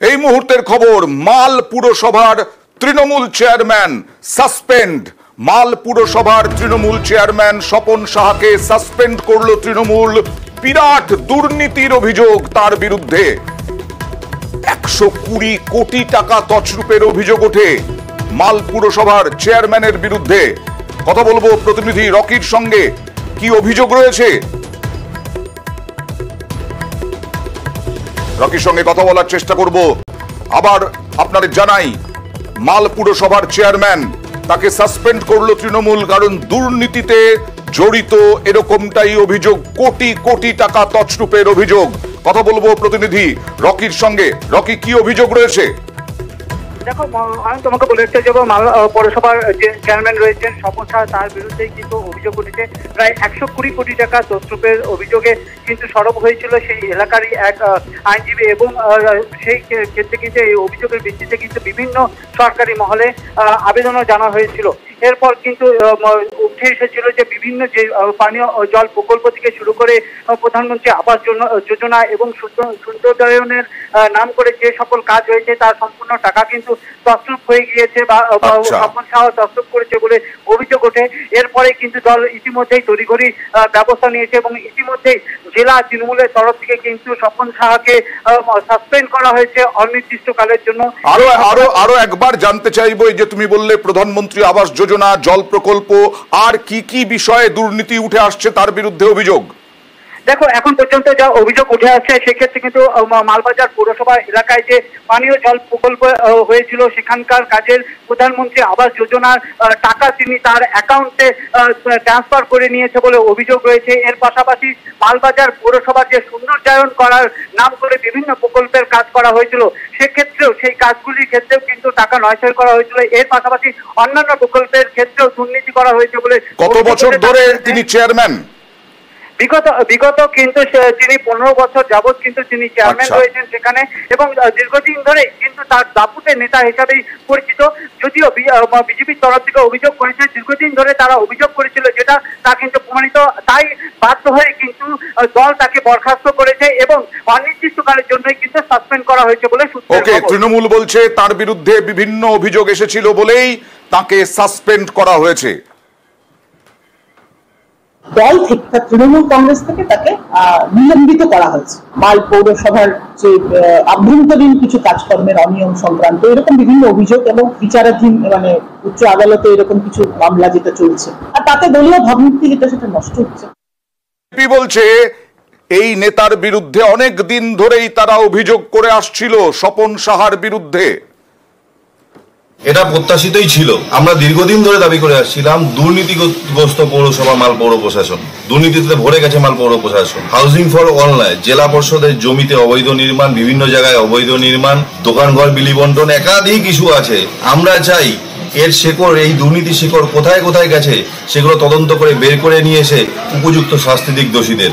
এই মুহূর্তের খবর, মাল পুরসভার তৃণমূল চেয়ারম্যান সাসপেন্ড। মাল পুরসভার তৃণমূল চেয়ারম্যান স্বপন সাহাকে সাসপেন্ড করল তৃণমূল। বিরাট দুর্নীতির অভিযোগ তার বিরুদ্ধে। 120 কোটি টাকা তছরূপের অভিযোগ ওঠে মাল পুরসভার চেয়ারম্যানের বিরুদ্ধে। কথা বলবো প্রতিনিধি রকির সঙ্গে, কি অভিযোগ রয়েছে রকির সঙ্গে কথা বলার চেষ্টা করব। আবার আপনাদের জানাই, মাল পুরসভার চেয়ারম্যান তাকে সাসপেন্ড করলো তৃণমূল, কারণ দুর্নীতিতে জড়িত এরকমটাই অভিযোগ। কোটি কোটি টাকা তছরূপের অভিযোগ। কথা বলবো প্রতিনিধি রকির সঙ্গে। রকি, কি অভিযোগ রয়েছে? দেখো, আমি তোমাকে বলে রাখতে যাবো, মাল পৌরসভার যে চেয়ারম্যান রয়েছেন স্বপন সাহা, তার বিরুদ্ধেই কিন্তু অভিযোগ উঠেছে। প্রায় 120 কোটি টাকা তছরূপের অভিযোগে কিন্তু সরব হয়েছিল সেই এলাকারই এক আইনজীবী, এবং সেই ক্ষেত্রে কিন্তু এই অভিযোগের ভিত্তিতে কিন্তু বিভিন্ন সরকারি মহলে আবেদনও জানা হয়েছিল। এরপর কিন্তু উঠে এসেছিল যে বিভিন্ন যে পানীয় জল প্রকল্প থেকে শুরু করে প্রধানমন্ত্রী আবাস যোজনা এবং সূর্যোদয়নের নাম করে যে সকল কাজ হয়েছে তার সম্পূর্ণ টাকা কিন্তু তছরূপ হয়ে গিয়েছে বা স্বপন সাহা তছরূপ করেছে বলে অভিযোগ ওঠে। এরপরে কিন্তু দল ইতিমধ্যেই তড়িঘড়ি ব্যবস্থা নিয়েছে এবং ইতিমধ্যেই জেলা তৃণমূলের তরফ থেকে কিন্তু স্বপন সাহাকে সাসপেন্ড করা হয়েছে অনির্দিষ্টকালের জন্য। আরো একবার জানতে চাইবো, এই যে তুমি বললে প্রধানমন্ত্রী আবাস যোজনা, জল প্রকল্প, আর কি কি বিষয়ে দুর্নীতি উঠে আসছে তার বিরুদ্ধে অভিযোগ? দেখো, এখন পর্যন্ত যা অভিযোগ উঠে আসছে সেক্ষেত্রে কিন্তু মালবাজার পৌরসভা এলাকায় যে পানীয় জল প্রকল্প হয়েছিল সেখানকার কাজের প্রধানমন্ত্রী আবাস যোজনার টাকা তিনি তার অ্যাকাউন্টে ট্রান্সফার করে নিয়েছে বলে অভিযোগ রয়েছে। এর পাশাপাশি মালবাজার পৌরসভার যে সৌন্দর্যায়ন করার নাম করে বিভিন্ন প্রকল্পের কাজ করা হয়েছিল, সেক্ষেত্রেও সেই কাজগুলির ক্ষেত্রেও কিন্তু টাকা নয়ছয় করা হয়েছিল। এর পাশাপাশি অন্যান্য প্রকল্পের ক্ষেত্রেও দুর্নীতি করা হয়েছে বলে। কত বছর ধরে তিনি চেয়ারম্যান? বিগত কিন্তু তিনি 15 বছর যাবৎ কিন্তু তিনি চেয়ারম্যান রয়েছেন সেখানে, এবং দীর্ঘদিন ধরে কিন্তু তার দাপুটে নেতা হিসাবেই পরিচিত। যদিও বিজেপির তরফ থেকে অভিযোগ করেছে, দীর্ঘদিন ধরে তারা অভিযোগ করেছিল যেটা তা কিন্তু প্রমাণিত, তাই বাধ্য হয়ে কিন্তু দল তাকে বরখাস্ত করেছে এবং অনির্দিষ্টকালের জন্যই কিন্তু সাসপেন্ড করা হয়েছে বলে সূত্র। তৃণমূল বলছে তার বিরুদ্ধে বিভিন্ন অভিযোগ এসেছিল বলেই তাকে সাসপেন্ড করা হয়েছে। দল থেকে, তৃণমূল কংগ্রেস থেকে তাকে নিলম্বিত করা হয়েছে। মাল পৌরসভার যে আভ্যন্তরীণ কিছু কাজকর্মের অনিয়ম সংক্রান্ত এরকম বিভিন্ন অভিযোগ এবং বিচারাধীন মানে উচ্চ আদালতে এরকম কিছু মামলা যেটা চলছে, আর তাতে দলীয় ভাবমূর্তি যেটা সেটা নষ্ট হচ্ছে। বলছে এই নেতার বিরুদ্ধে অনেক দিন ধরেই তারা অভিযোগ করে আসছিল স্বপন সাহার বিরুদ্ধে। এটা প্রত্যাশিতই ছিল। আমরা দীর্ঘদিন ধরে দাবি করে আসছিলাম দুর্নীতিগ্রস্ত পৌরসভা মাল পৌর প্রশাসন, দুর্নীতিতে ভরে গেছে মাল পৌর প্রশাসন। হাউজিং ফর অল নয়, জেলা পরিষদের জমিতে অবৈধ নির্মাণ, বিভিন্ন জায়গায় অবৈধ নির্মাণ, দোকানঘর বিলি বন্টন, একাধিক ইস্যু আছে। আমরা চাই এর শেকড়, এই দুর্নীতি শেকড় কোথায় কোথায় গেছে সেগুলো তদন্ত করে বের করে নিয়ে এসে উপযুক্ত শাস্তি দিক দোষীদের।